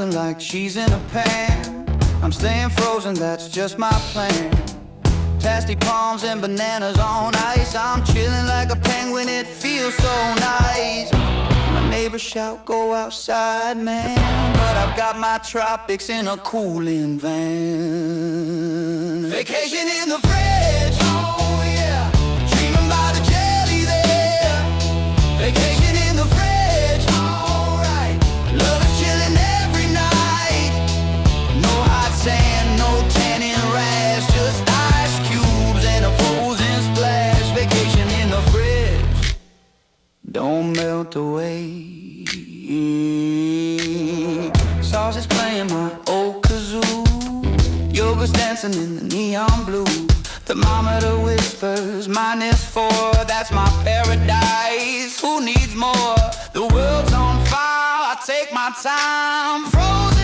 melting like cheese in a pan. I'm staying frozen, that's just my plan. Tasty palms and bananas on ice. I'm chilling like a penguin, it feels so nice. My neighbors shout, go outside, man, but I've got my tropics in a cooling van. Vacation in the fridge, oh yeah, dreaming about the jelly there. Vacation in the fridge, alright, love is chilling every night. No hot sand, no tanning rash, just ice cubes and a frozen splash. Vacation in the fridge, don't melt away. Sauce is playing my old kazoo, yoga's dancing in the neon blue. Thermometer whispers -4, that's my paradise. Who needs more? The world's on fire, I take my time. Frozen